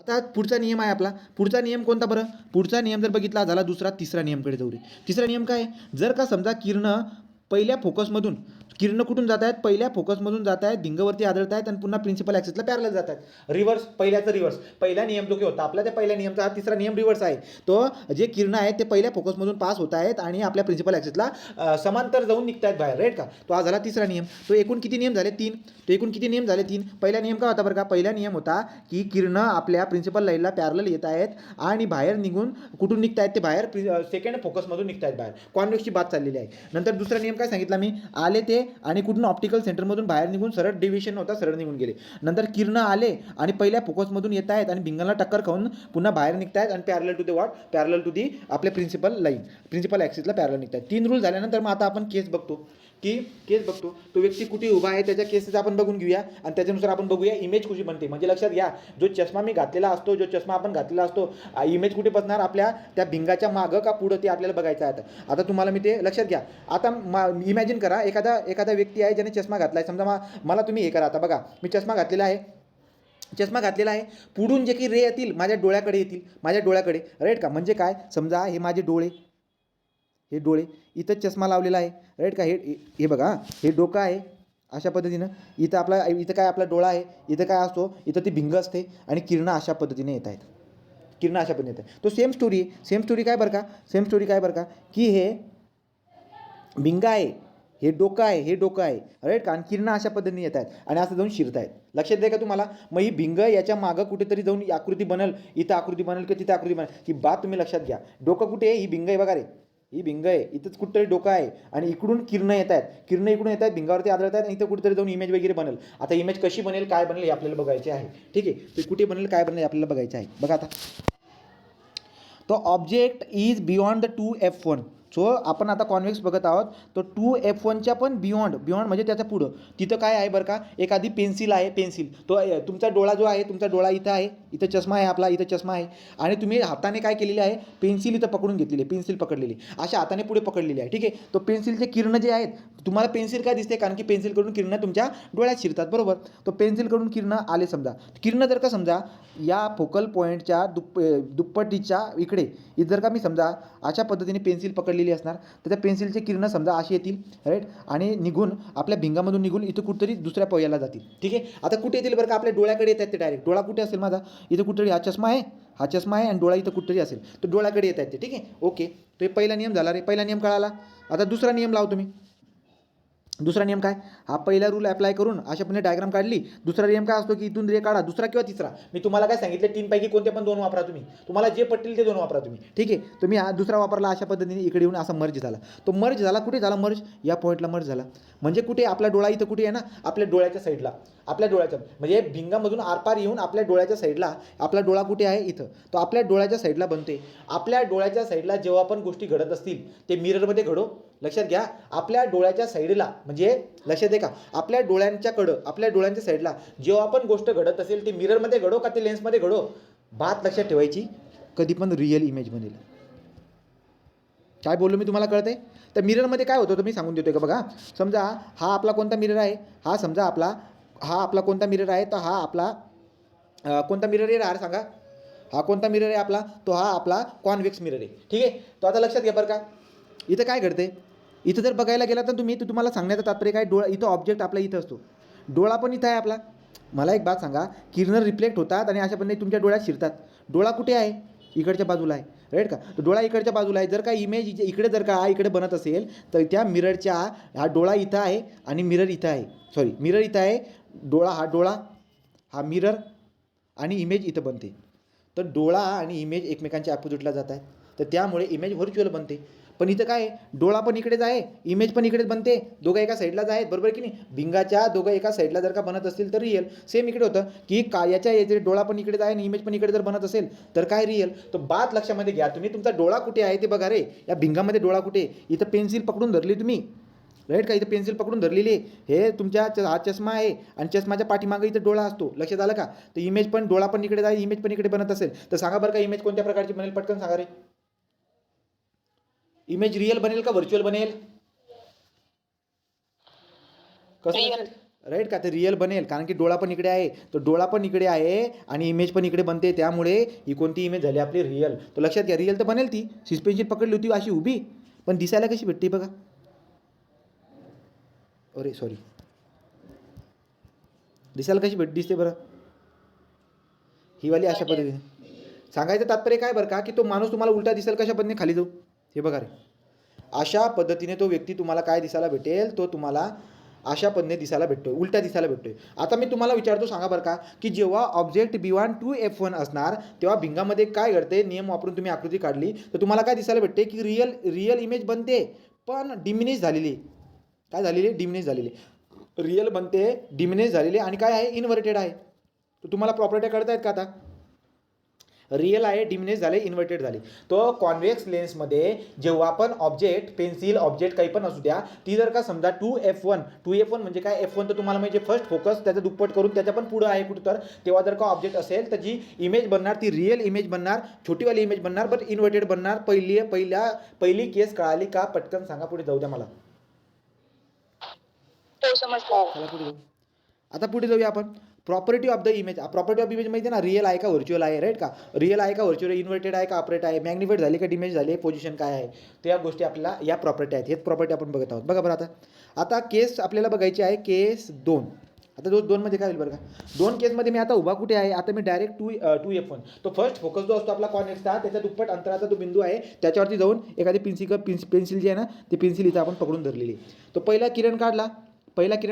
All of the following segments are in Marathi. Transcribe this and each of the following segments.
आता पुढचा नियम आहे आपला. पुढचा नियम कोणता बरं? पुढचा नियम जर बघितला झाला दुसरा, तिसरा नियमकडे जाऊ रे. तिसरा नियम काय आहे? जर का समजा किरण पहिल्या फोकसमधून, किरण कुठून जात आहेत? पहिल्या फोकसमधून जात आहेत, भिंगवरती आदळत आहेत आणि पुन्हा प्रिन्सिपल ॲक्सिसला पॅरलल जात आहेत. रिव्हर्स, पहिल्याचं रिव्हर्स. पहिला नियम जो की होता आपला, त्या पहिल्या नियमचा हा तिसरा नियम रिव्हर्स आहे. तो जे किरण आहेत ते पहिल्या फोकसमधून पास होत आहेत आणि आपल्या प्रिन्सिपल ॲक्सिसला समांतर जाऊन निघत आहेत बाहेर, राईट का? तो हा झाला तिसरा नियम. तो एकूण किती नियम झाले? 3. तो एकूण किती नियम झाले? 3. पहिला नियम काय होता बरं का? पहिला नियम होता की किरण आपल्या प्रिन्सिपल लाईनला पॅरलल येत आहेत आणि बाहेर निघून कुठून निघत आहेत? ते बाहेर सेकंड फोकसमधून निघत आहेत बाहेर. कॉन्व्हेक्सची बात चाललेली आहे. नंतर दुसरा नियम काय सांगितला मी? आले ते आणि कुठून ऑप्टिकल सेंटरमधून बाहेर निघून सरळ डिव्हिशन होता, सरळ निघून गेले. नंतर किरण आले आणि पहिल्या फोकसमधून येत आहेत आणि भिंगाला टक्कर खाऊन पुन्हा बाहेर निघत आहेत आणि parallel to the what? Parallel to the आपल्या प्रिन्सिपल लाईन, प्रिन्सिपल ॲक्सिसला पॅरलल निघत आहेत. 3 रूल झाल्यानंतर मग आता आपण केस बघतो की तो व्यक्ती कुठे उभा आहे त्याच्या केसेस आपण बघून घेऊया आणि त्याच्यानुसार आपण बघूया इमेज कशी बनते. म्हणजे लक्षात घ्या, जो चष्मा मी घातलेला असतो, जो चष्मा आपण घातलेला असतो, इमेज कुठे बसणार? आपल्या त्या भिंगाच्या मागं का पुढं ते आपल्याला बघायचं आहे. आता तुम्हाला मी ते लक्षात घ्या. आता इमॅजिन करा, एखादा व्यक्ती आहे ज्याने चष्मा घातला आहे. समजा मला तुम्ही हे करा, आता बघा मी चष्मा घातलेला आहे, पुढून जे की रे येतील माझ्या डोळ्याकडे येतील, राईट का? म्हणजे काय? समजा हे माझे डोळे, हे डोळे, इथं चष्मा लावलेला आहे, राईट का? हे बघा, हे डोकं आहे अशा पद्धतीनं, इथं काय आपला डोळा आहे, इथं काय असतो? इथं ती भिंग असते आणि किरणं अशा पद्धतीने येत आहेत. तो सेम स्टोरी काय बरं का? की हे भिंग आहे, हे डोकं आहे, राईट का? आणि किरणं अशा पद्धतीने येत आहेत आणि असं जाऊन शिरत आहेत. लक्षात द्या का तुम्हाला? मग ही भिंग याच्या मागं कुठेतरी जाऊन आकृती बनल, इथं आकृती बनल की तिथं आकृती बनल, ही बात तुम्ही लक्षात घ्या. डोकं कुठे आहे? ही भिंग आहे बघा रे, ही भिंग आहे, इथंच कुठेतरी डोकं आहे आणि इकडून किरणं येत आहेत, भिंगावरती आदळत आहेत आणि इथं कुठेतरी जाऊन इमेज वगैरे बनल. आता इमेज कशी बनेल, काय बनेल हे आपल्याला बघायचे आहे. ठीक आहे, ते कुठे बनेल, काय बनेल आपल्याला बघायचं आहे. बघा आता, तो object is beyond the 2F1. So आपण आता कॉन्व्हेक्स बघत आहोत. तो 2F1च्या पण बियॉन्ड म्हणजे त्याच्या पुढं तिथं काय आहे बरं का? एखादी पेन्सिल आहे, तो तुमचा डोळा जो आहे, तुमचा डोळा इथं आहे, इथं चष्मा आहे आपला, इथं चष्मा आहे आणि तुम्ही हाताने काय केलेले आहे? पेन्सिल इथं पकडून घेतलेली आहे, पेन्सिल पकडलेली अशा हाताने पुढे पकडलेली आहे. ठीक आहे, तो पेन्सिलचे किरणं जे आहेत, तुम्हाला पेन्सिल काय दिसते? कारण की पेन्सिलकडून किरणं तुमच्या डोळ्यात शिरतात, बरोबर? तो पेन्सिलकडून किरणं आले, समजा किरणं जर का समजा या फोकल पॉईंटच्या दुप्पटीच्या इकडे जर का मी समजा अशा पद्धतीने पेन्सिल पकडलेली असणार, तर त्या पेन्सिलचे किरणं समजा अशी येतील, राईट, आणि निघून आपल्या भिंगामधून निघून इथं कुठेतरी दुसऱ्या पॉईंटला जातील. ठीक आहे, आता कुठे येतील बरं का? आपल्या डोळ्याकडे येतात ते डायरेक्ट. डोळा कुठे असेल माझा? इथं कुठेतरी हा चष्मा आहे आणि डोळा इथं कुठेतरी असेल, तर डोळ्याकडे येत आहेत ते. ठीक आहे, ओके. तो पहिला नियम झाला रे, पहिला नियम कळाला. आता दुसरा नियम लावतो मी. दुसरा नियम काय? हा पहिला रूल अप्लाय करून अशापणे डायग्राम काढली. दुसरा नियम काय असतो की इथून रे काढा, दुसरा किंवा तिसरा. मी तुम्हाला काय सांगितलं, 3 पैकी कोणते पण 2 वापरा तुम्हाला जे पटतील ते 2 वापरा तुम्ही. ठीक आहे, तुम्ही हा दुसरा वापरला अशा पद्धतीने, इकडे येऊन असा मर्ज झाला. तो मर्ज झाला कुठे झाला? मर्ज या पॉईंटला मर्ज झाला. म्हणजे कुठे? आपला डोळा इथं कुठे आहे ना? आपल्या डोळ्याच्या साईडला, म्हणजे भिंगामधून आरपार येऊन आपल्या डोळ्याच्या साईडला. आपला डोळा कुठे आहे? इथं. तो आपल्या डोळ्याच्या साईडला बनते. आपल्या डोळ्याच्या साईडला जेव्हा पण गोष्टी घडत असतील ते मिररमध्ये घडो. लक्षात घ्या, आपल्या डोळ्याच्या साईडला, म्हणजे लक्षात आहे का? आपल्या डोळ्यांच्या साईडला जेव्हा पण गोष्ट घडत असेल ते मिररमध्ये घडो का ते लेन्समध्ये घडो, बात लक्षात ठेवायची, कधी पण रिअल इमेज बनेल. काय बोललो मी, तुम्हाला कळतंय? तर मिररमध्ये काय होतं तर मी सांगून देतोय का? बघा, समजा हा आपला कोणता मिरर आहे? हा आपला कोणता मिरर आहे? तर हा आपला कोणता मिरर आहे यार सांगा? हा कोणता मिरर आहे आपला? तो हा आपला कॉन्व्हेक्स मिरर आहे. ठीक आहे, तो आता लक्षात घ्या बरं का, इथं काय घडते? इथं जर बघायला गेला तर तुम्हाला सांगण्याचं तात्पर्य काय? डोळा इथं, ऑब्जेक्ट आपला इथं असतो, डोळा पण इथं आहे आपला. मला एक बात सांगा, किरणं रिफ्लेक्ट होतात आणि अशा पद्धतीने तुमच्या डोळ्यात शिरतात. डोळा कुठे आहे? इकडच्या बाजूला आहे, राईट का? तर डोळा इकडच्या बाजूला आहे. जर का इमेज इकडे बनत असेल तर त्या मिररच्या, हा डोळा इथं आहे आणि मिरर इथं आहे, मिरर इथं आहे, डोळा हा मिरर आणि इमेज इथं बनते. तर डोळा आणि इमेज एकमेकांच्या अपोजिटला जात आहे, तर त्यामुळे इमेज व्हर्च्युअल बनते. पण इथं काय आहे? डोळा पण इकडेच आहे, इमेज पण इकडेच बनते, दोघं एका साईडलाच आहेत, बरोबर की नाही? भिंगाच्या दोघं एका साईडला जर का बनत असतील तर रिअल. सेम इकडे होतं की याच्या डोळा पण इकडेच आहे आणि इमेज पण इकडे जर बनत असेल तर काय? रिअल. तर बात लक्षामध्ये घ्या तुम्ही, तुमचा डोळा कुठे आहे ते बघा रे. या भिंगामध्ये डोळा कुठे? इथं पेन्सिल पकडून धरली तुम्ही, राईट का? इथं पेन्सिल पकडून धरलेली आहे. हे तुमच्या हा चष्मा आहे आणि चष्माच्या पाठीमागे इथं डोळा असतो. लक्षात आलं का? तर इमेज पण, डोळा पण इकडे आहे, इमेज पण इकडे बनत असेल तर सांगा बरं का, इमेज कोणत्या प्रकारची बनेल? पटकन सांगा रे. इमेज रिअल बनेल का व्हर्च्युअल बनेल? कसं? राईट का, ते रिअल बनेल कारण की डोळा पण इकडे आहे, तो डोळा पण इकडे आहे आणि इमेज पण इकडे बनते, त्यामुळे ही कोणती इमेज झाली आपली रिअल. तो लक्षात घ्या, रिअल तर बनेल, ती सस्पेन्शन पकडली होती अशी उभी, पण दिसायला कशी भेटते बघा. अरे सॉरी, दिसायला कशी दिसते बरं ही वाली अशा पद्धतीने. सांगायचं तात्पर्य काय बरं का, की तो माणूस तुम्हाला उलटा दिसेल कशा पद्धतीने खाली जाऊ, हे बघा रे, अशा पद्धतीने तो व्यक्ती तुम्हाला काय दिसायला भेटेल, तो तुम्हाला अशा पद्धतीने दिसायला भेटतोय, उलटा दिसायला भेटतोय. आता मी तुम्हाला विचारतो, सांगा बरं का, की जेव्हा ऑब्जेक्ट B1 to F1 असणार तेव्हा भिंगामध्ये काय घडते, नियम वापरून तुम्ही आकृती काढली तर तुम्हाला काय दिसायला भेटते, की रिअल इमेज बनते पण डिमिनिश झालेली. काय झालेली, डिमिनिश झालेली. रिअल बनते, डिमिनिश झालेली आणि काय आहे, इन्व्हर्टेड आहे. तर तुम्हाला प्रॉपर्टी कळत आहेत का आता, रिअल आहे, डिमिनिश झाले, इन्व्हर्टेड झाले. तो कॉन्व्हेक्स लेन्समध्ये जेव्हा आपण ऑब्जेक्ट, पेन्सिल ऑब्जेक्ट काही पण असू द्या, ती जर का समजा 2F1 म्हणजे काय, F1 तर तुम्हाला म्हणजे फर्स्ट फोकस त्याचं दुप्पट करून त्याच्या पण पुढं आहे कुठं, तर तेव्हा जर का ऑब्जेक्ट असेल तर जी इमेज बनणार ती रिअल इमेज बनणार, छोटीवाली इमेज बनणार, बट इन्व्हर्टेड बनणार. पहिली केस कळाली का, पटकन सांगा, पुढे जाऊ द्या मला. चला पुढे जाऊ. आता पुढे जाऊया आपण. Property of the image. Property of image माहिती आहे ना, रिअल आहे का व्हर्च्युअल आहे, राईट का, रिअल आहे का व्हर्च्युअल, इन्व्हर्टेड आहे का अपरेट आहे, मॅग्निफाईड झाली का डिमेज झाली, पोझिशन काय आहे, त्या गोष्टी आपल्याला या प्रॉपर्टी आहेत. हेच प्रॉपर्टी आपण बघत आहोत. बघा बरं, आता केस आपल्याला बघायची आहे, केस 2. आता दोन मध्ये काय होईल बरं का, दोन केसमध्ये मी आता उभा कुठे आहे, आता मी डायरेक्ट 2F1, तो फर्स्ट फोकस जो असतो आपला कॉन्व्हेक्सचा, त्याच्या दुप्पट अंतराचा तो बिंदू आहे, त्याच्यावरती जाऊन एखादी पेन्सिल जी आहे ना, ती पेन्सिल इथं आपण पकडून धरलेली. तो पहिला किरण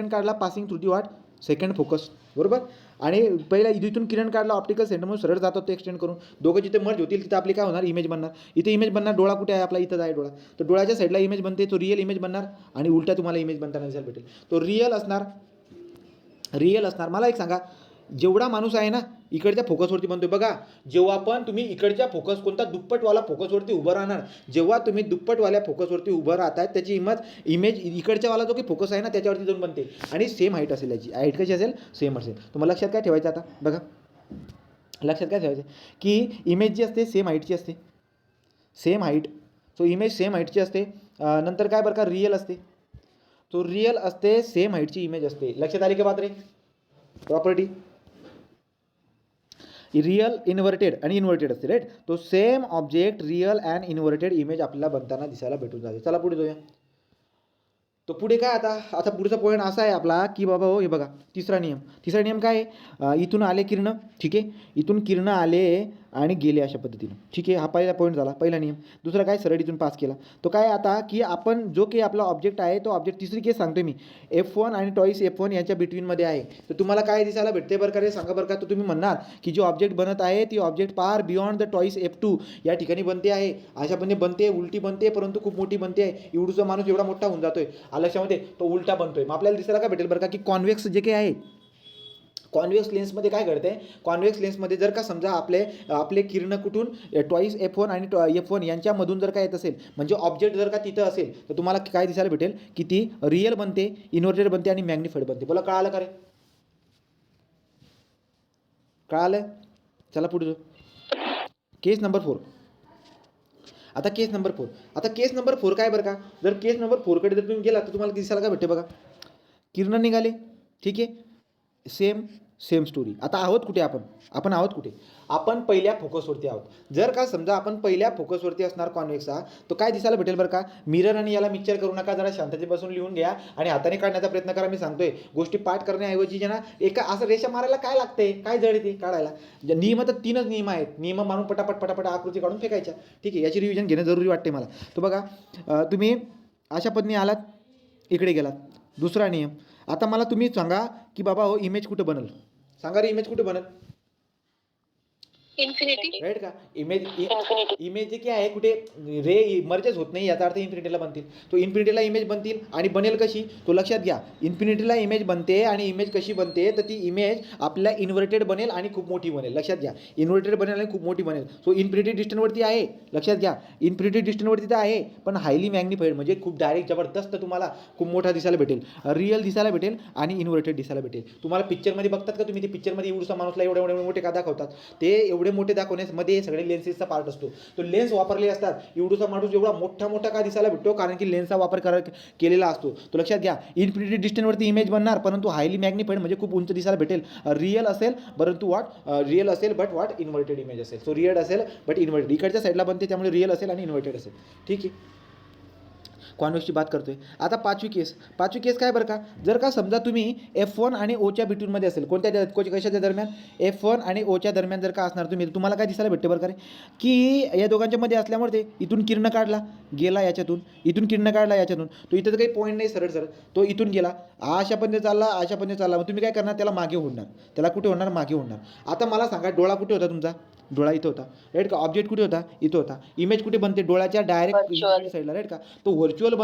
काढला passing through the what, second focus, बरोबर. आणि पहिला इथून किरण काढला, ऑप्टिकल सेंटरमधून सरळ जातो ते एक्सटेंड करून, दोघं जिथे मर्ज होतील तिथे आपली काय होणार, इमेज बनणार. इथे इमेज बनणार, डोळा कुठे आहे आपला, इथंच आहे डोळा, तर डोळ्याच्या साईडला इमेज बनते, तो रिअल इमेज बनणार आणि उलटा तुम्हाला इमेज बनताना दिसायला भेटेल, तो रिअल असणार. मला एक सांगा, जेवढा माणूस आहे ना इकडच्या फोकसवरती बनतोय बघा, जेव्हा पण तुम्ही इकडच्या फोकस, कोणता दुप्पटवाला फोकसवरती उभं राहणार, जेव्हा तुम्ही दुप्पटवाल्या फोकसवरती उभं राहताय त्याची इमेज इकडच्यावाला जो की फोकस आहे ना त्याच्यावरती जाऊन बनते आणि सेम हाईट असेल, याची हाईट कशी असेल, सेम असेल. तुम्हाला लक्षात काय ठेवायचं आता बघा, लक्षात काय ठेवायचं की इमेज जी असते सेम हाईटची असते, same height, so image same हाईटची असते. नंतर काय बरं का, रिअल असते, तो रिअल असते, सेम हाईटची इमेज असते. लक्षात आली का बात रे, प्रॉपर्टी रिअल, इन्व्हर्टेड आणि इन्व्हर्टेड असते, राईट. तो same object real and inverted image आपल्याला बनताना दिसायला भेटून जाते. चला पुढे जाऊया. तो पुढे काय, आता पुढचा पॉईंट असा आहे आपला की बाबा हो, हे बघा तिसरा नियम काय आहे, इथून आले किरण, ठीक आहे, इथून किरण आले आणि गेले अशा पद्धतीनं, ठीक आहे. हा पहिला पॉईंट झाला, पहिला नियम. दुसरा काय, सरळ इथून पास केला. तो काय आता की आपण जो काही आपला ऑब्जेक्ट आहे तो ऑब्जेक्ट, तिसरी केस सांगतोय मी, F1 आणि टॉईस F1 यांच्या बिटवीनमध्ये आहे, तर तुम्हाला काय दिसायला भेटते बरं का रे, सांगा बरं का. तर तुम्ही म्हणणार की जो ऑब्जेक्ट बनत आहे ती ऑब्जेक्ट पार बियॉन्ड द टॉईस F2 या ठिकाणी बनते आहे, अशा पद्धतीने बनते, उलटी बनते, परंतु खूप मोठी बनते आहे. एवढूचा माणूस एवढा मोठा होऊन जातोय, लक्षामध्ये, तो उलटा बनतोय. मग आपल्याला दिसायला काय भेटेल बरं का, की कॉन्व्हेक्स जे काही आहे, कॉन्व्हेक्स लेन्समध्ये काय घडते, कॉन्व्हेक्स लेन्समध्ये जर का समजा आपले किरण कुठून, टॉईस F1 आणि F1 यांच्यामधून जर काय येत असेल, म्हणजे ऑब्जेक्ट जर का तिथं असेल, तर तुम्हाला काय दिसायला भेटेल की ती रिअल बनते, इन्व्हर्टेड बनते आणि मॅग्निफाईड बनते. बोला, कळालं का रे, कळालं. चला पुढे जाऊ. केस नंबर 4. आता केस नंबर 4 काय बरं का, जर केस नंबर 4 कडे जर तुम्ही गेला तर तुम्हाला दिसायला काय भेटते बघा, किरण निघाले, ठीक आहे, सेम स्टोरी. आता आहोत कुठे आपण आहोत कुठे, आपण पहिल्या फोकसवरती आहोत. जर का समजा आपण पहिल्या फोकसवरती असणार कॉन्व्हेक्सचा, तो काय दिसायला भेटेल बरं का, मिरर आणि याला मिक्सचर करू नका, जरा शांतते बसून लिहून घ्या आणि हाताने काढण्याचा प्रयत्न करा. मी सांगतोय, गोष्टी पाठ करण्याऐवजी जे ना एका असं रेषा मारायला काय लागते, काय जड येते काढायला. नियम तर 3च नियम आहेत, नियम मारून पटापट आकृती काढून फेकायच्या, ठीक आहे. याची रिव्हिजन घेणं जरुरी वाटते मला. तो बघा, तुम्ही अशा पद्धतीने आलात, इकडे गेलात, दुसरा नियम. आता मला तुम्ही सांगा की बाबा हो, इमेज कुठं बनल, सांगा रे, इमेज कुठे बनल, इन्फिनिटी, राईट का. इमेज जे काय आहे कुठे रे मर्जच होत नाही, याचा अर्थ इन्फिनिटीला बनतील. तो इन्फिनिटीला इमेज बनतील आणि बनेल कशी, तो लक्षात घ्या. इन्फिनिटीला इमेज बनते आणि इमेज कशी बनते, तर ती इमेज आपल्या इन्व्हर्टेड बनेल आणि खूप मोठी बनेल. लक्षात घ्या, इन्व्हर्टेड बनेल आणि खूप मोठी बनेल. सो इन्फिनिटी डिस्टन्सवरती आहे, लक्षात घ्या, इन्फिनिटी डिस्टन्सवरती तर आहे, पण हायली मॅग्निफाईड म्हणजे खूप डायरेक्ट जबरदस्त तुम्हाला खूप मोठा दिसायला भेटेल, रिअल दिसायला भेटेल आणि इन्व्हर्टेड दिसायला भेटेल. तुम्हाला पिक्चरमध्ये बघतात का तुम्ही, ते पिक्चरमध्ये एवढा माणूसला एवढे मोठे का दाखवतात, ते एवढे एवढे मोठे दाखवण्यामध्ये हे सगळे लेन्सेसचा पार्ट असतो. तो लेन्स वापरले असतात. एवढूसा माणूस एवढा मोठा का दिसायला भेटतो, कारण की लेन्सचा वापर केलेला असतो. तो लक्षात घ्या. इन्फिनिटी डिस्टन्सवरती इमेज बनणार, परंतु हायली मॅग्निफाईड म्हणजे खूप उंच दिसायला भेटेल. रिअल असेल परंतु रिअल असेल बट इन्व्हर्टेड इमेज असेल. सो रिअल असेल बट इन्व्हर्टेड, इकडच्या साईडला बनते त्यामुळे रिअल असेल आणि इन्व्हर्टेड असेल. ठीक आहे. कॉन्व्हेक्सची बात करतोय. आता पाचवी केस काय बरं का, जर का समजा तुम्ही F1 आणि Oच्या बिटवीनमध्ये असेल, कशाच्या दरम्यान, F1 आणि Oच्या दरम्यान जर का असणार तुम्हाला काय दिसायला भेटते बरं का रे, की या दोघांच्या मध्ये असल्यामुळे ते इथून किरण काढला, गेला याच्यातून, इथून किरण काढला याच्यातून, तो इथं तर काही पॉईंट नाही सरळ तो इथून गेला, अशा पद्धतीने चालला, मग तुम्ही काय करणार, त्याला मागे ओढणार, त्याला कुठे ओढणार, मागे ओढणार. आता मला सांगा, डोळा कुठे होता तुमचा, डोळा इथं होता, राईट का. ऑब्जेक्ट कुठे होता, इथं होता. इमेज कुठे बनते, डोळ्याच्या डायरेक्ट साईडला, राईट का. तो व्हर्च्युअल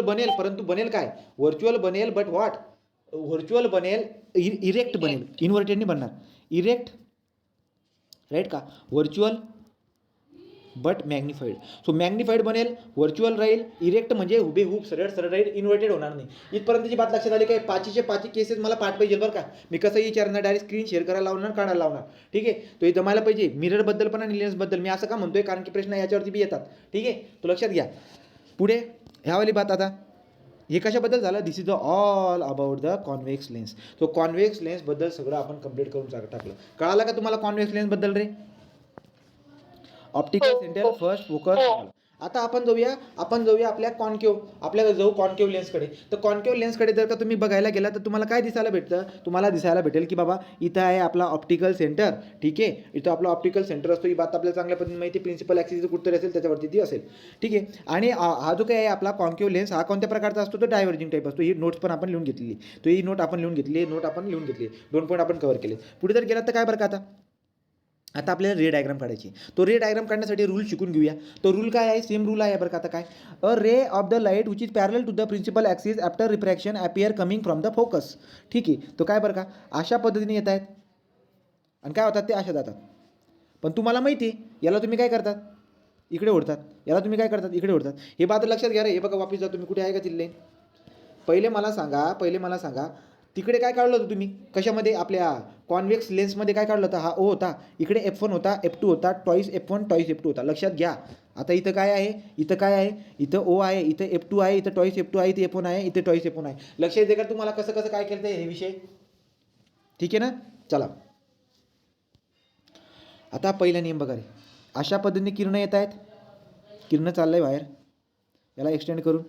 बनेल, परंतु बनेल काय, व्हर्च्युअल बनेल बट व्हर्च्युअल बनेल, इरेक्ट बनेल, इन्व्हर्टेड नाही बनणार, इरेक्ट, राईट का. Virtual but magnified. So magnified बनेल, व्हर्च्युअल राहील, इरेक्ट म्हणजे हुबेहूब सरळ राहील, इन्व्हर्टेड होणार नाही. इथपर्यंतची बात लक्षात आली काय. पाचीचे केसेस मला पाठ पाहिजे बरं का. मी कसंही विचारणार, डायरेक्ट स्क्रीन शेअर करायला लावणार, काढायला लावणार. ठीक आहे. तो हे जमायला पाहिजे. मिररबद्दल पण आणि लेन्सबद्दल मी असं का म्हणतोय, कारण की प्रश्न याच्यावरती बी येतात. ठीक आहे. तो लक्षात घ्या. पुढे ह्यावाली बात. आता हे कशाबद्दल झालं, this is the all about the convex lens. तो कॉन्व्हेक्स लेन्सबद्दल सगळं आपण कंप्लीट करून टाकलं. कळालं का तुम्हाला कॉन्व्हेक्स लेन्सबद्दल रे. Optical centre first focus. आता आपण जाऊया आपल्या आपल्याला जाऊ कॉन्केव्ह लेन्सकडे. तर कॉन्केव्ह लेन्सकडे जर का तुम्ही बघायला गेला तर तुम्हाला काय दिसायला भेटतं, तुम्हाला दिसायला भेटेल की बाबा इथं आहे आपला ऑप्टिकल सेंटर. ठीक आहे. इथं आपला ऑप्टिकल सेंटर असतो. ही बात आपल्याला चांगल्या पद्धतीने माहिती, प्रिन्सिपल ॲक्सिस कुठतरी असेल त्याच्यावरती ती असेल. ठीक आहे. आणि हा जो काय आहे आपला कॉन्केव्ह लेन्स, हा कोणत्या प्रकारचा असतो, तो डायव्हर्जिंग टाईप असतो. ही नोट्स पण आपण लिहून घेतलेली, ही नोट आपण लिहून घेतली, 2 पॉईंट आपण कव्हर केले. पुढे जर गेला तर काय बरं का, आता आपल्याला रे डायग्राम काढायची. तो रे डायग्राम काढण्यासाठी रूल शिकून घेऊया. तो रूल काय आहे, सेम रूल आहे बरं का. आता काय, a ray of the light which is parallel to the principal axis after refraction appear coming from the focus. ठीक आहे. तो काय बरं का, अशा पद्धतीने येत आहेत आणि काय होतात, ते अशा जातात. पण तुम्हाला माहिती आहे, याला तुम्ही काय करतात, इकडे ओढतात, याला तुम्ही काय करतात, इकडे ओढतात. हे बात लक्षात घ्या रे. हे बघा, वापस जा तुम्ही, कुठे आहे का तिथले. पहिले मला सांगा तिकडे काय काढलं होतं तुम्ही, कशामध्ये, आपल्या कॉन्व्हेक्स लेन्समध्ये काय काढलं होतं. हा O होता, इकडे F1 होता, F2 होता, टॉईस F1 टॉईस F2 होता. लक्षात घ्या. आता इथं काय आहे, इथं O आहे, इथं F2 आहे, इथं टॉईस F2 आहे, इथे F1 आहे, इथे टॉईस F1 आहे. लक्षात येते का तुम्हाला कसं काय केलं हे विषय. ठीक आहे ना. चला, आता पहिला नियम बघा रे. अशा पद्धतीने किरण येत आहेत, किरण चाललंय बाहेर, याला एक्सटेंड करून.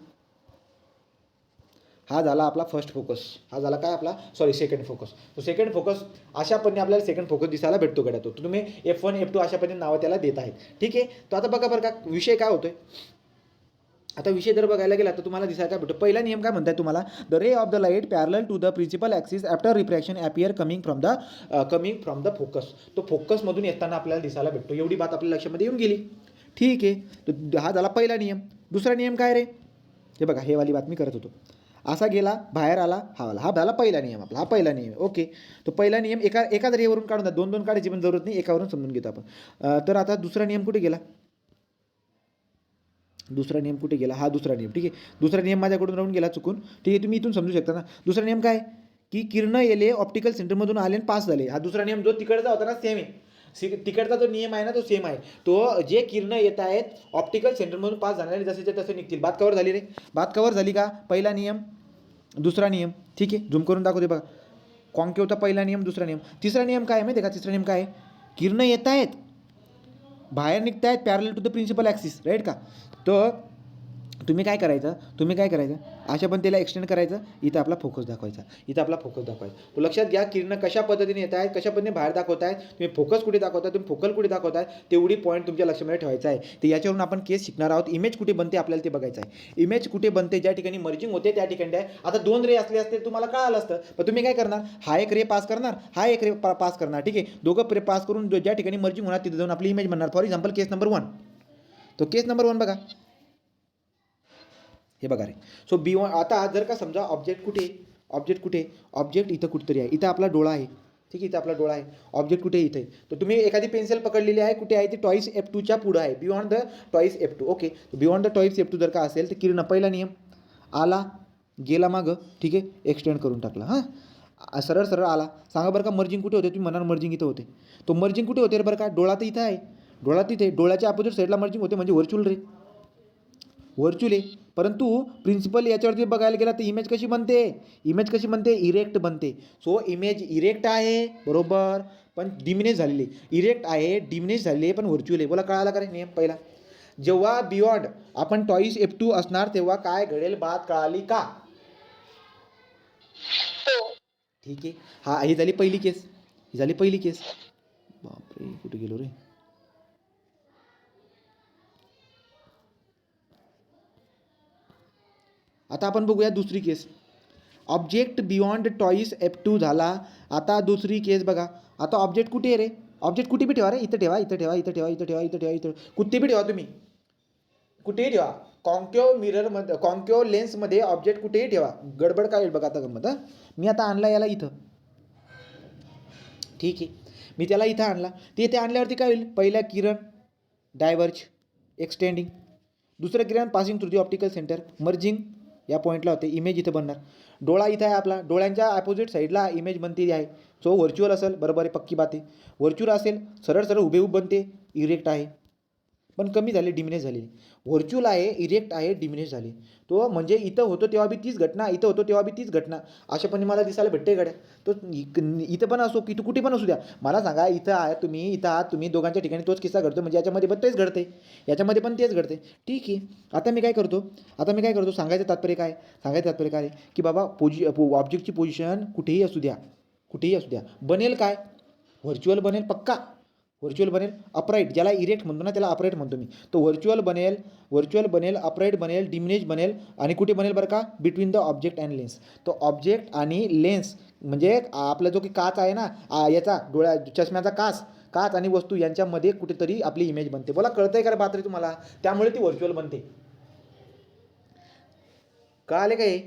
हा झाला आपला फर्स्ट फोकस, हा झाला काय आपला, सेकंड फोकस. तो सेकंड फोकस अशा पद्धतीने आपल्याला सेकंड फोकस दिसायला भेटतो गड्या. तो तुम्ही F1 F2 अशा पद्धतीने नावं त्याला देत आहेत. ठीक आहे. तो आता बघा बरं का, विषय काय होतोय. आता विषय जर बघायला गेला तर तुम्हाला दिसायला काय भेटतो. पहिला नियम काय म्हणताय तुम्हाला, the ray of the light parallel to the principal axis after refraction appear coming from the focus. तो फोकसमधून येताना आपल्याला दिसायला भेटतो. एवढी बात आपल्या लक्षामध्ये येऊन गेली. ठीक आहे. तर हा झाला पहिला नियम. दुसरा नियम काय रे, हे बघा, हे वाली बात मी करत होतो. असा गेला, बाहेर आला, हा झाला पहिला नियम आपला, हा पहिला नियम. ओके. तो पहिला नियम एकाच रेवरून काढून द्या, 2 काढायची पण जरूरत नाही, एकावरून समजून घेतो आपण. तर आता दुसरा नियम कुठे गेला, हा दुसरा नियम. ठीक आहे. दुसरा नियम माझ्याकडून राहून गेला चुकून. ठीक आहे. तुम्ही इथून समजू शकता ना. दुसरा नियम काय, की किरण येले ऑप्टिकल सेंटरमधून आले आणि पास झाले. हा दुसरा नियम जो तिकडचा होता ना, सेम आहे. तिकडचा जो नियम आहे ना, तो सेम आहे. तो जे किरण येत आहेत ऑप्टिकल सेंटरमधून पास झालेले जसे तसे निघतील. बात कवर झाली रे, बात कवर झाली का. पहिला नियम, दुसरा नियम. ठीक आहे. झूम करून दाखवते बघा. कॉन्केव्हचा पहिला नियम, दुसरा नियम. तिसरा नियम काय माहिती आहे का, तिसरा नियम काय, किरण येत आहेत, बाहेर निघत आहेत parallel to the principal axis, right का. तर तुम्ही काय करायचं, अशा पण त्याला एक्सटेंड करायचं, इथं आपला फोकस दाखवायचा, तो लक्षात घ्या. किरण कशा पद्धतीने येत आहेत, कशा पद्धतीने बाहेर दाखवत आहेत, तुम्ही फोकस कुठे दाखवताय, तुम्ही फोकल कुठे दाखवताय, तेवढी पॉईंट तुमच्या लक्षामध्ये ठेवायचा आहे. तर याच्यावरून आपण केस शिकणार आहोत. इमेज कुठे बनते आपल्याला ते बघायचं आहे. इमेज कुठे बनते, ज्या ठिकाणी मर्जिंग होते त्या ठिकाणी आहे. आता 2 रे असते तुम्हाला कळालं असतं, पण तुम्ही काय करणार, हा एक रे पास करणार, हा एक रे पास करणार. ठीक आहे. दोघं रे पास करून ज्या ठिकाणी मर्जिंग होणार तिथे जाऊन आपली इमेज बनणार. For example case number 1. तो केस नंबर 1 बघा, हे बघा रे. So B1. आता जर का समजा ऑब्जेक्ट इथं कुठेतरी आहे, इथं आपला डोळा आहे. ठीक आहे. इथं आपला डोळा आहे, ऑब्जेक्ट कुठे इथे. तर तुम्ही एखादी पेन्सिल पकडलेली आहे, कुठे आहे ती, टॉईस F2च्या पुढं आहे, beyond the twice F2. Okay. Beyond the twice F2 जर का असेल तर किरण, पहिला नियम, आला गेला मागं. ठीक आहे. एक्सटेंड करून टाकला. हां, सरळ सरळ आला. सांगा बरं का मर्जिंग कुठे होते? तुम्ही म्हणाल मर्जिंग इथं होते. तो मर्जिंग कुठे होते रे बरं का? डोळा तर इथं आहे. डोळा तिथे, डोळ्याच्या अपोजिट साईडला मर्जिंग होते म्हणजे व्हर्च्युअल रे. व्हर्च्युअल आहे. परंतु प्रिन्सिपल याच्यावरती बघायला गेला तर इमेज कशी बनते? इमेज कशी बनते? इरेक्ट बनते. सो इमेज इरेक्ट आहे बरोबर, पण डिमिनिश झालेली. इरेक्ट आहे, डिमिनिश झालेली आहे, पण व्हर्च्युअल आहे. बोला कळाला का रे नियम पहिला? जेव्हा बियॉन्ड आपण टॉईस F2 असणार तेव्हा काय घडेल? बात कळाली का? ठीक आहे. हा ही झाली पहिली केस. ही झाली पहिली केस. बापरे कुठे गेलो रे? आता आपण बघूया दुसरी केस. ऑब्जेक्ट बियॉन्ड टॉईस F2 झाला. आता दुसरी केस बघा. आता ऑब्जेक्ट कुठे आहे रे? ऑब्जेक्ट कुठे बी ठेवा रे. इथं ठेवा, इथं ठेवा, इथं ठेवा, इथं ठेवा, इथं ठेवा, इथं कुठे बी ठेवा तुम्ही. कुठेही ठेवा. कॉन्केव मिररमध्ये, कॉन्केव लेन्समध्ये ऑब्जेक्ट कुठेही ठेवा. गडबड काय होईल बघा आता गंमत. मी आता आणला याला इथं. ठीक आहे. मी त्याला इथं आणला. ते इथे आणल्यावरती काय होईल? पहिला किरण डायव्हर्ज एक्सटेंडिंग, दुसरं किरण passing through the optical centre, merging या पॉईंटला होते. इमेज इथं बनणार. डोळा इथं आहे आपला. डोळ्यांच्या अपोजिट साईडला इमेज बनते आहे. सो व्हर्च्युअल असेल. बरोबर आहे, पक्की बात आहे. व्हर्च्युअल असेल, सरळ सरळ हुबेहूब बनते. इरेक्ट आहे पण कमी झाले, डिमिनिश झाली. व्हर्च्युअल आहे, इरेक्ट आहे, डिमिनिश झाली. तो म्हणजे इथं होतो तेव्हा बी तीच घटना, इथं होतो तेव्हा बी तीच घटना. अशापणे मला दिसायला भेटते गड्या. तो इथं पण असो की तू कुठे पण असू द्या. मला सांगा, इथं आहे तुम्ही, इथं आहात तुम्ही, दोघांच्या ठिकाणी तोच किस्सा घडतो म्हणजे याच्यामध्ये पण तेच घडते, याच्यामध्ये पण तेच घडते. ठीक आहे. आता मी काय करतो सांगायचं तात्पर्य काय? सांगायचं तात्पर्य काय की बाबा ऑब्जेक्टची पोझिशन कुठेही असू द्या, कुठेही असू द्या, बनेल काय? व्हर्च्युअल बनेल पक्का. व्हर्च्युअल बनेल अपराईट, ज्याला इरेक्ट म्हणतो ना त्याला अपराईट म्हणतो मी. तो व्हर्च्युअल बनेल, अपराईट बनेल, डिमिनिश बनेल आणि कुठे बनेल बरं का? Between the object and lens. तो ऑब्जेक्ट आणि लेन्स म्हणजे आपला जो की काच आहे ना, याचा चष्म्याचा काच आणि वस्तू यांच्यामध्ये कुठेतरी आपली इमेज बनते. बोला कळतंय का रे बात रे तुम्हाला? त्यामुळे ती व्हर्च्युअल बनते. कळाले का हे?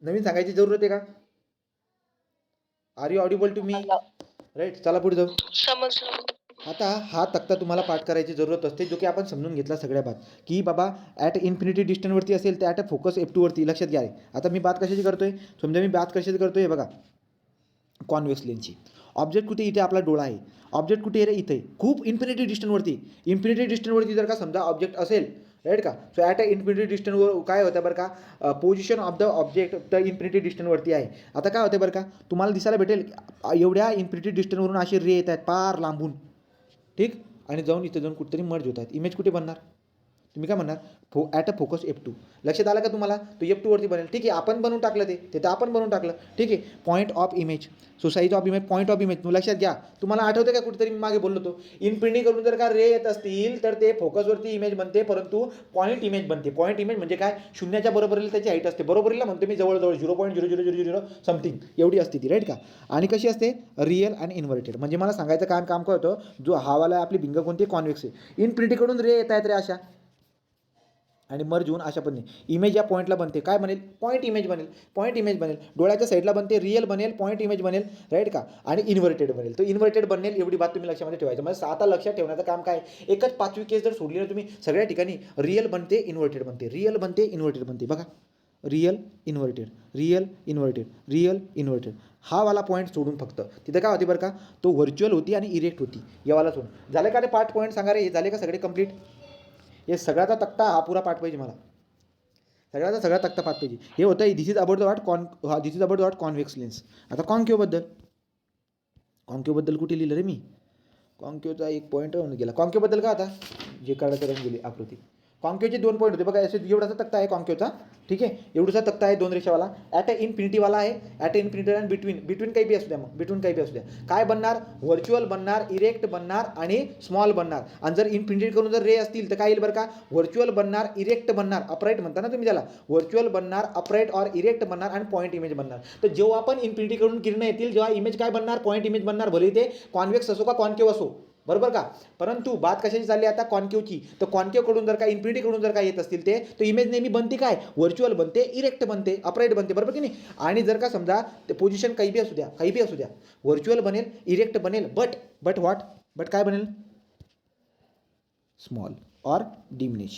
नवीन सांगायची जरूरत आहे का? Are you audible to me? Right. चला पुढे जाऊ. समजलं. आता हा तक्ता तुम्हाला पाठ करायची जरूरत असते, जो की आपण समजून घेतला सगळ्या बात की बाबा ॲट इन्फिनिटी डिस्टन्सवरती असेल तर ॲट अ फोकस F2 वरती. लक्षात घ्या रे. आता मी बात कशाची करतोय? समजा मी बात कशाची करतोय हे बघा, कॉन्व्हेक्स लेन्सची. ऑब्जेक्ट कुठे? इथे आपला डोळा आहे. ऑब्जेक्ट कुठे आहे रे? इथे. खूप इन्फिनिटी डिस्टन्सवरती. इन्फिनिटी डिस्टन्सवरती जर का समजा ऑब्जेक्ट असेल, राईट का? सो ॲट अ इन्फिनिटी डिस्टन्सवर काय होतं बरं का? Position of the object the infinity डिस्टन्सवरती आहे. आता काय होतं बरं का? तुम्हाला दिसायला भेटेल एवढ्या इन्फिनिटी डिस्टन्सवरून असे रे येत आहेत पार लांबून. ठीक. आणि जाऊन इथं जाऊन कुठेतरी मर्ज होत आहेत. इमेज कुठे बनणार? तुम्ही काय म्हणणार? At a focus F2. लक्षात आलं का तुम्हाला? तो F2 वरती बनेल. ठीक आहे. आपण बनवून टाकलं ते तर आपण बनवून टाकलं. ठीक आहे. Point of image, so size of image, point of image. लक्षात घ्या. तुम्हाला आठवतं का कुठेतरी मी मागे बोललो होतो, इन्फिनिटी करून जर का रे येत असतील तर ते फोकसवरती इमेज बनते, परंतु पॉईंट इमेज बनते. पॉईंट इमेज म्हणजे काय? शून्याच्या बरोबरीला त्याची हाईट असते. बरोबरीला म्हणतो मी जवळजवळ 0.0000 समथिंग एवढी असते ती, राईट का? आणि कशी असते? रिअल आणि इन्व्हर्टेड. म्हणजे मला सांगायचं काम काय होतं, जो हावाला आपली भिंग कोणती? कॉन्व्हेक्स आहे. इन्फिनिटीकडून रे येत आहेत रे अशा आणि मर्ज होऊन अशा पद्धतीने इमेज या पॉईंटला बनते. काय बनेल? पॉईंट इमेज बनेल. पॉईंट इमेज बनेल. डोळ्याच्या साईडला बनते, रिअल बनेल, पॉईंट इमेज बनेल, राईट का? आणि इन्व्हर्टेड बनेल. तो इन्व्हर्टेड बनेल एवढी बात तुम्ही लक्षामध्ये ठेवायचं. म्हणजे आता लक्षात ठेवण्याचं काम काय? एकच 5वी केस जर सोडली ना तुम्ही, सगळ्या ठिकाणी रिअल बनते, इन्व्हर्टेड बनते, रिअल बनते, इन्व्हर्टेड बनते. बघा, real inverted, real inverted, real inverted. हा वाला पॉईंट सोडून फक्त तिथं काय होती बरं का? तो व्हर्च्युअल होती आणि इरेक्ट होती. यावाला सोडून झालं का रे? पार्ट पॉईंट सांगा रे. हे झाले का सगळे कंप्लीट? हे सगळ्याचा तक्ता हा पुरा पाठ पाहिजे मला. सगळा तक्ता पाठ पाहिजे. हे होतं this is about the what this is about the what convex lens. आता कॉन्केवबद्दल कुठे लिहिलं रे मी? कॉन्केवचा एक पॉईंट राहून गेला. कॉन्केवबद्दल का आता जे काढायचं राहून गेली आकृती. कॉन्केवचे 2 पॉईंट होते बघा. असे एवढाचा तक्ता आहे कॉन्केवचा. ठीक आहे. एवढाचा तक्ता आहे 2 रेषावाला. ॲट अ इन्फिनिटीवाला आहे. ॲट अ इन्फिनिटी आणि बिटवीन काही बी असू द्या. मग बिटवीन काही बी असू द्या. काय बनणार? व्हर्च्युअल बनणार, इरेक्ट बनणार आणि स्मॉल बनणार. आणि जर इन्फिनिटी करून जर रे असतील तर काय येईल बरं का? व्हर्च्युअल बनणार, इरेक्ट बनणार, अपराईट म्हणता ना तुम्ही त्याला. व्हर्च्युअल बनणार, अपराईट ऑर इरेक्ट बनणार आणि पॉईंट इमेज बनणार. तर जेव्हा आपण इन्फिनिटी करून किरणं येतील, जेव्हा इमेज काय बनणार? पॉईंट इमेज बनणार. भले ते कॉन्व्हेक्स असो का कॉन्केव असो. बरोबर का? परंतु बात कशाची चालली आता? कॉन्केवची. तर कॉन्केवकडून जर का इन्फिनिटीकडून जर का येत असतील ते, तर इमेज नेहमी बनते काय? व्हर्च्युअल बनते, इरेक्ट बनते, अपराईट बनते. बरोबर की नाही? आणि जर का समजा ते पोझिशन काही बी असू द्या, व्हर्च्युअल बनेल, इरेक्ट बनेल, बट काय बनेल? Small or diminish.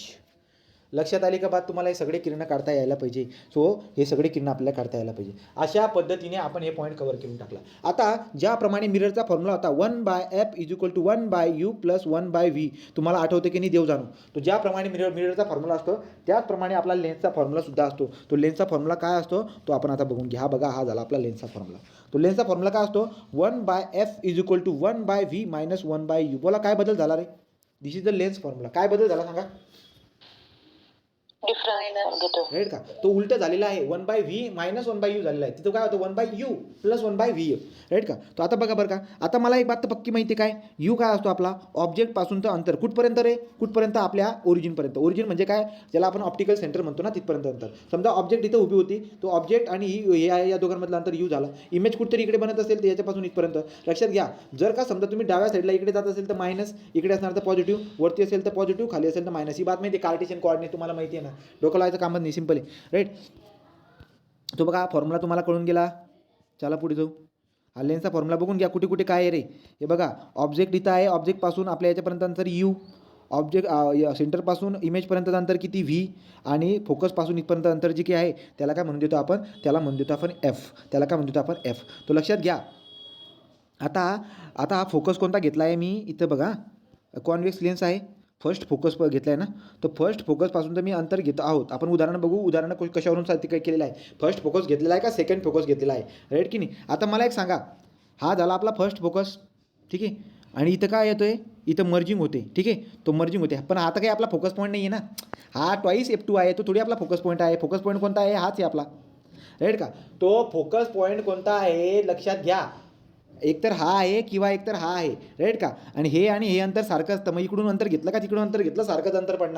लक्षात आली का बात तुम्हाला? हे सगळे किरण काढता यायला पाहिजे. सो हे सगळे किरण आपल्याला काढता यायला पाहिजे. अशा पद्धतीने आपण हे पॉईंट कव्हर करून टाकला. आता ज्याप्रमाणे मिररचा फॉर्म्युला होता 1/f = 1/u + 1/v, तुम्हाला आठवते की नाही देव जाणू. तो ज्याप्रमाणे मिररचा फॉर्म्युला असतो त्याचप्रमाणे आपला लेन्सचा फॉर्म्युला सुद्धा असतो. तो लेन्सचा फॉर्म्युला काय असतो तो आपण आता बघून घ्या. बघा, हा झाला आपला लेन्सचा फॉर्म्युला. तो लेन्सचा फॉर्म्युला काय असतो? 1/f = 1/v - 1/u. बोला काय बदल झाला रे? दिस इज द लेन्स फॉर्म्युला. काय बदल झाला सांगा? राईट का? तो उलट झालेला आहे. 1/v - 1/u झालेला आहे. तिथं काय होतं? 1/u + 1/v. राईट का? तो आता बघा बरं का, आता मला एक बात तर पक्की माहिती काय, यू काय असतो आपला? ऑब्जेक्ट पासूनचं अंतर कुठपर्यंत रे? कुठपर्यंत? आपल्या ओरिजिनपर्यंत. ओरिजिन म्हणजे काय? ज्याला आपण ऑप्टिकल सेंटर म्हणतो ना, तिथपर्यंत अंतर. समजा ऑब्जेक्ट इथं उभी होती, तो ऑब्जेक्ट आणि हे आहे, या दोघांमधलं अंतर यू झालं. इमेज कुठतरी इकडे बनत असेल तर याच्यापासून इथपर्यंत. लक्षात घ्या, जर का समजा तुम्ही डाव्या साईडला इकडे जात असेल तर मायनस, इकडे असणार तर पॉझिटिव्ह, वरती असेल तर पॉझिटिव्ह, खाली असेल तर मायनस. ही बात माहिती आहे, कार्टेशियन कोऑर्डिनेट तुम्हाला माहिती आहे ना, डोकं लावायचं कामच नाही, सिंपल आहे. राईट? तो बघा फॉर्म्युला तुम्हाला कळून गेला. चला पुढे जाऊ. हा लेन्सचा फॉर्म्युला बघून घ्या, कुठे कुठे काय आहे रे. हे बघा, ऑब्जेक्ट इथं आहे, ऑब्जेक्टपासून आपल्या याच्यापर्यंत अंतर यू, ऑब्जेक्ट सेंटरपासून इमेजपर्यंत अंतर किती व्ही, आणि फोकसपासून इथपर्यंत अंतर जे काही आहे त्याला काय म्हणून देतो आपण? त्याला म्हणून देतो आपण एफ. त्याला काय म्हणून देतो आपण? एफ. तो लक्षात घ्या. आता हा फोकस कोणता घेतला आहे मी? इथं बघा, कॉन्व्हेक्स लेन्स आहे. फर्स्ट फोकस घेतला आहे ना, तर फर्स्ट फोकसपासून तर मी अंतर घेतो आहोत. आपण उदाहरण बघू. उदाहरण कशावरून साध्य काय केलेलं आहे? फर्स्ट फोकस घेतलेला आहे का सेकंड फोकस घेतलेला आहे? राईट की नाही? आता मला एक सांगा, हा झाला आपला फर्स्ट फोकस, ठीक आहे, आणि इथं काय येतोय? इथं मर्जिंग होते, ठीक आहे, तो मर्जिंग होते. पण आता काही आपला फोकस पॉईंट नाही आहे ना, हा ट्वाईस F2 आहे, तो थोडी आपला फोकस पॉईंट आहे. फोकस पॉईंट कोणता आहे? हाच आहे आपला. राईट का? तो फोकस पॉईंट कोणता आहे लक्षात घ्या. एकतर हा आहे किंवा एकतर हा आहे. राईट का? आणि हे अंतर सारखं असतं. मग इकडून अंतर घेतलं का तिकडून अंतर घेतलं, सारखंच अंतर पडणार.